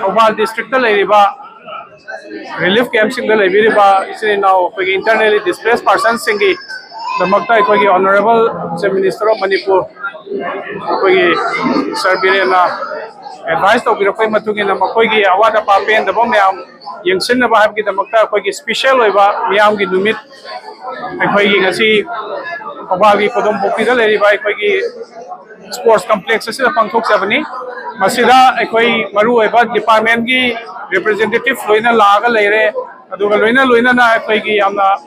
Thaumal district relief camps in the internally displaced persons singi the Makta Honorable Minister of Manipur Sir Birena advised of Birokai Matugin and Makogi Awada Papi and the Bomiam Yangsin Bahab the Makta special over Miamgi Dumit Akoi Obagi Kodom Popida by sports complex is a Pangtok Savani Masida Akoi Maru about department representative Luina Laga Lere Aduga Luina Akoi Amna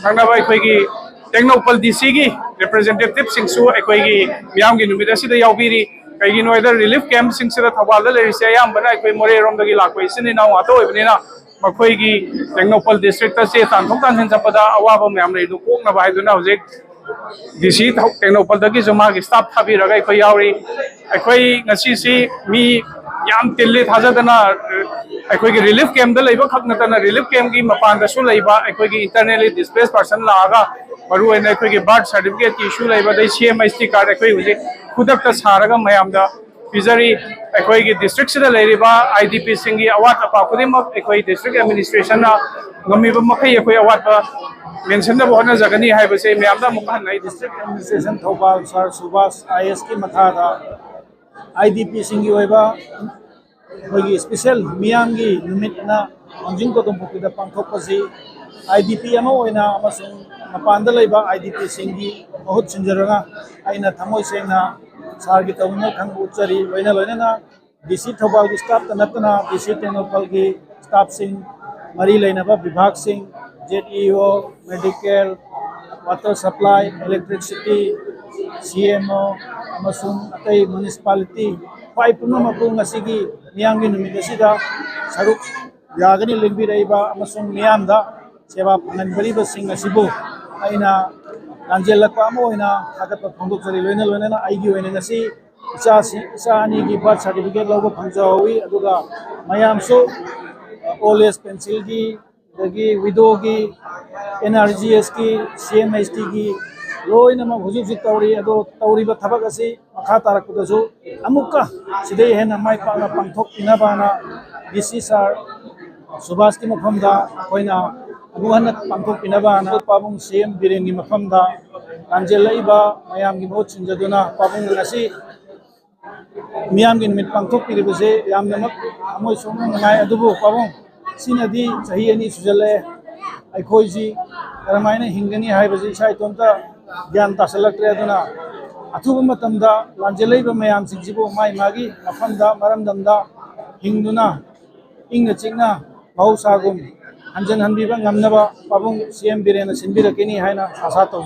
Sangaba Akoi Technopal DC representative Singsu Akoi Miamgi Numidasi the Yaubiri either relief camp Sing Sira Tawala Sayam, but I more on the Gilako is in our Evenina Makoigi Technopal district say Tantokan and Zapada Awaba Mamre to Kona by the Nazik. This is Technopal the Gizumag stop Habi Ragai Koyauri Akoi Nasisi me Yam Tillit Hazadana Akoi relief camp the labor Haknatana relief camp game upon the Sulaiba Akoi internally displaced person Laga Maru and Akoi birth certificate issue labor the CMIC card Akoi Kudakta Saraga Mayamda Pizari Akoi district the Lariba IDP Singi Awat Apakudim of Akoi district administration Gamiba Makai Akoi Awat mention the Bona Zagani have say Mayamda Mukan district administration Thobal Sar Subas ISK Mathada IDP Singi Weba special Miamgi Numitna Anjinko Tumpuki Pantopasi IDP Amoina Amasung Mapandaleba IDP Singi Mahut Sinjaranga Aina Tamoy Sena Sargi Tawna Kangu Chari Vaina Lena DC Thobal staff Tanatana DC Technopal staff Singh Mari Lainaba Vibhag Singh JEO medical water supply electricity CMO Amasung Atay municipality Pai Punamapu Nasigi Miamgi Numidasida Saruk Yagani Limbi Raiba Amasung Miamda Seva Pananbariba Singh Asibu Aina Angela Pamo in a Hakata Pongo Lena Igi and Nasi Sani birth certificate logo Panjawi Aduga Mayam so Oles Pencilgi Dagi Widogi NRGS ki CMST ki Loinama Huzik Tauri Ado Tauriba Tabakasi Makata Rakudazu Amuka Side Hena Mai Pana Pantok Pinabana this is our Subaski Mapamda Koina Abuhanat Pantok Pinabana Pabung CM Birengi Mapamda Angela Iba Mayam Gimot Sinjaduna Pabung Nasi Miamgin mit Pantok Piribase Yamnamak Amoy Sumang Ngai Adubu Pabung Sinadi Sahiani Sujale Aikoji Ramana Hingani Haibazi Saitonta Gan Tasalakraduna Atubamatamda Langeleba Mayam Sijibo Mai Magi Mafanda Marandamda Hingduna Inga Chigna Mausagum Anjan Hanbiba Ngamnaba Pabung CM Birena Sinbira Kini Haina Asato